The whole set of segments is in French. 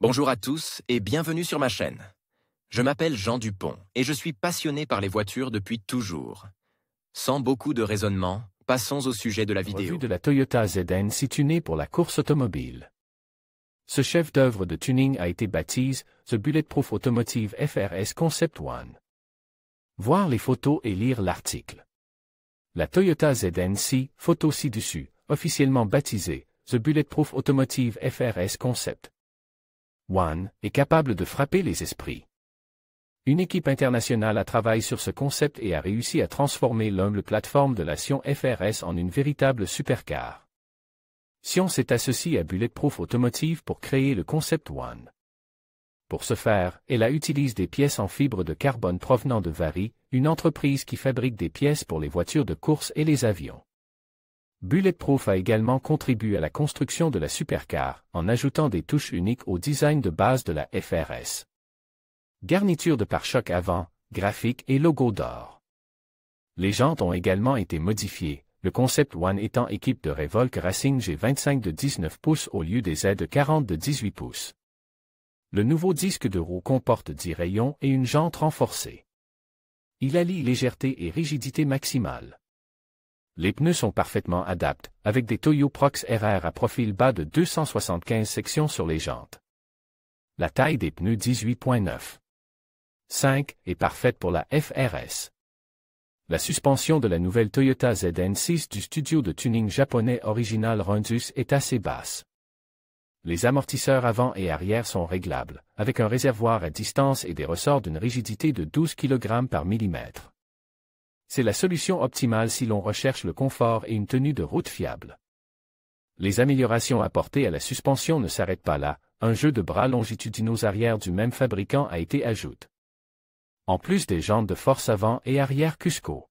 Bonjour à tous et bienvenue sur ma chaîne. Je m'appelle Jean Dupont et je suis passionné par les voitures depuis toujours. Sans beaucoup de raisonnement, passons au sujet de la vidéo. Revue de la Toyota ZN6 tunée pour la course automobile. Ce chef-d'œuvre de tuning a été baptisé The Bulletproof Automotive FRS Concept One. Voir les photos et lire l'article. La Toyota ZN6, photo ci-dessus, officiellement baptisée The Bulletproof Automotive FRS Concept One, est capable de frapper les esprits. Une équipe internationale a travaillé sur ce concept et a réussi à transformer l'humble plateforme de la Sion FRS en une véritable supercar. Sion s'est associée à Bulletproof Automotive pour créer le Concept One. Pour ce faire, elle utilise des pièces en fibre de carbone provenant de Vari, une entreprise qui fabrique des pièces pour les voitures de course et les avions. Bulletproof a également contribué à la construction de la supercar, en ajoutant des touches uniques au design de base de la FRS. Garniture de pare-chocs avant, graphique et logo d'or. Les jantes ont également été modifiées, le Concept One étant équipe de Revolk Racing G25 de 19 pouces au lieu des Z40 de 18 pouces. Le nouveau disque de roue comporte 10 rayons et une jante renforcée. Il allie légèreté et rigidité maximale. Les pneus sont parfaitement adaptés, avec des Toyo Prox RR à profil bas de 275 sections sur les jantes. La taille des pneus 18.9. est parfaite pour la FRS. La suspension de la nouvelle Toyota ZN6 du studio de tuning japonais Original Rundus est assez basse. Les amortisseurs avant et arrière sont réglables, avec un réservoir à distance et des ressorts d'une rigidité de 12 kg par millimètre. C'est la solution optimale si l'on recherche le confort et une tenue de route fiable. Les améliorations apportées à la suspension ne s'arrêtent pas là, un jeu de bras longitudinaux arrière du même fabricant a été ajouté. En plus des jantes de force avant et arrière Cusco.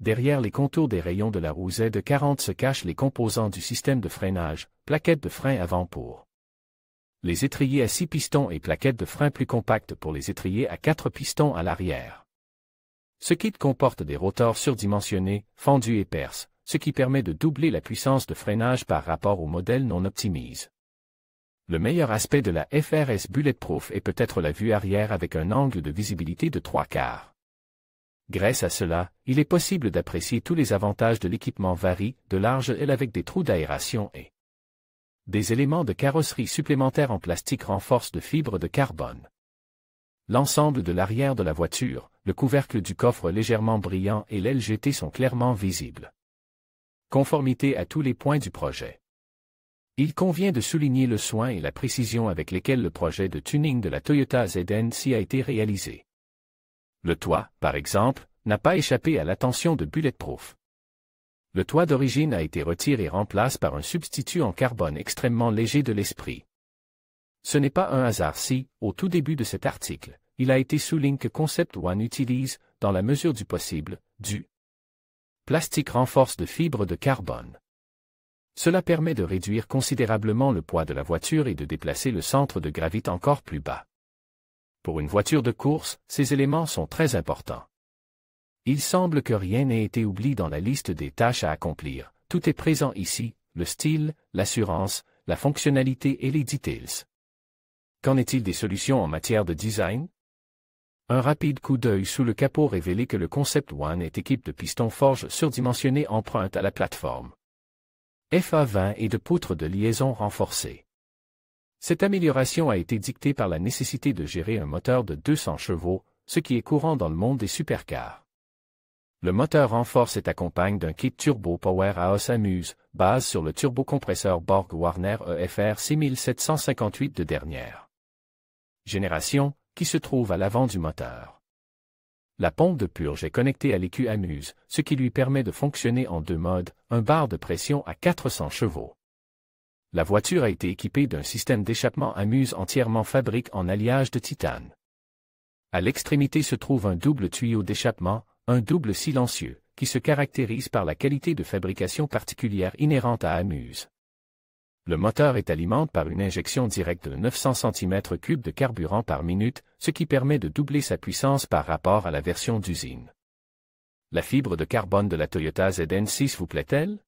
Derrière les contours des rayons de la roue Z40 se cachent les composants du système de freinage, plaquettes de frein avant pour les étriers à 6 pistons et plaquettes de frein plus compactes pour les étriers à 4 pistons à l'arrière. Ce kit comporte des rotors surdimensionnés, fendus et perces, ce qui permet de doubler la puissance de freinage par rapport au modèle non optimisé. Le meilleur aspect de la FRS Bulletproof est peut-être la vue arrière avec un angle de visibilité de 3/4. Grâce à cela, il est possible d'apprécier tous les avantages de l'équipement Vari, de large aile avec des trous d'aération et des éléments de carrosserie supplémentaires en plastique renforce de fibres de carbone. L'ensemble de l'arrière de la voiture, le couvercle du coffre légèrement brillant et l'aile GT sont clairement visibles. Conformité à tous les points du projet. Il convient de souligner le soin et la précision avec lesquels le projet de tuning de la Toyota ZN6 a été réalisé. Le toit, par exemple, n'a pas échappé à l'attention de Bulletproof. Le toit d'origine a été retiré et remplacé par un substitut en carbone extrêmement léger de l'esprit. Ce n'est pas un hasard si, au tout début de cet article, il a été souligné que Concept One utilise, dans la mesure du possible, du plastique renforce de fibres de carbone. Cela permet de réduire considérablement le poids de la voiture et de déplacer le centre de gravité encore plus bas. Pour une voiture de course, ces éléments sont très importants. Il semble que rien n'ait été oublié dans la liste des tâches à accomplir. Tout est présent ici, le style, l'assurance, la fonctionnalité et les details. Qu'en est-il des solutions en matière de design? Un rapide coup d'œil sous le capot révélait que le Concept One est équipé de pistons forge surdimensionnés empruntent à la plateforme FA20 et de poutres de liaison renforcées. Cette amélioration a été dictée par la nécessité de gérer un moteur de 200 chevaux, ce qui est courant dans le monde des supercars. Le moteur renforce est accompagné d'un kit Turbo Powerhouse Amuse, basé sur le turbocompresseur Borg Warner EFR 6758 de dernière génération, qui se trouve à l'avant du moteur. La pompe de purge est connectée à l'écu Amuse, ce qui lui permet de fonctionner en deux modes, un bar de pression à 400 chevaux. La voiture a été équipée d'un système d'échappement Amuse entièrement fabriqué en alliage de titane. À l'extrémité se trouve un double tuyau d'échappement, un double silencieux, qui se caractérise par la qualité de fabrication particulière inhérente à Amuse. Le moteur est alimenté par une injection directe de 900 cm3 de carburant par minute, ce qui permet de doubler sa puissance par rapport à la version d'usine. La fibre de carbone de la Toyota ZN6 vous plaît-elle?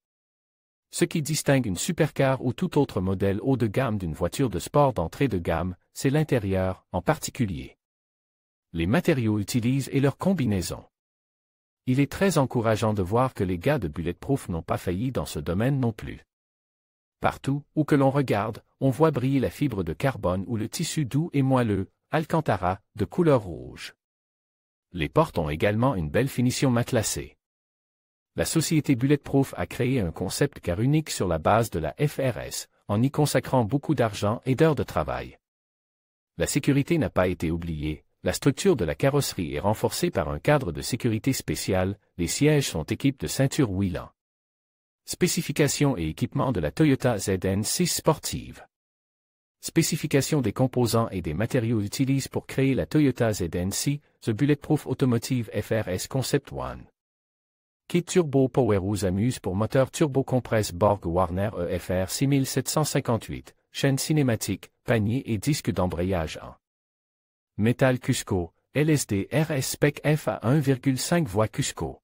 Ce qui distingue une supercar ou tout autre modèle haut de gamme d'une voiture de sport d'entrée de gamme, c'est l'intérieur, en particulier. Les matériaux utilisés et leur combinaison. Il est très encourageant de voir que les gars de Bulletproof n'ont pas failli dans ce domaine non plus. Partout où que l'on regarde, on voit briller la fibre de carbone ou le tissu doux et moelleux, Alcantara, de couleur rouge. Les portes ont également une belle finition matelassée. La société Bulletproof a créé un concept car unique sur la base de la FRS, en y consacrant beaucoup d'argent et d'heures de travail. La sécurité n'a pas été oubliée, la structure de la carrosserie est renforcée par un cadre de sécurité spécial, les sièges sont équipés de ceintures Wheelan. Spécifications et équipements de la Toyota ZN6 sportive. Spécifications des composants et des matériaux utilisés pour créer la Toyota ZN6, The Bulletproof Automotive FRS Concept One. Kit Turbo Powerhouse Amuse pour moteur turbo-compresse Borg Warner EFR 6758, chaîne cinématique, panier et disque d'embrayage en métal Cusco, LSD RS Spec F à 1,5 voies Cusco.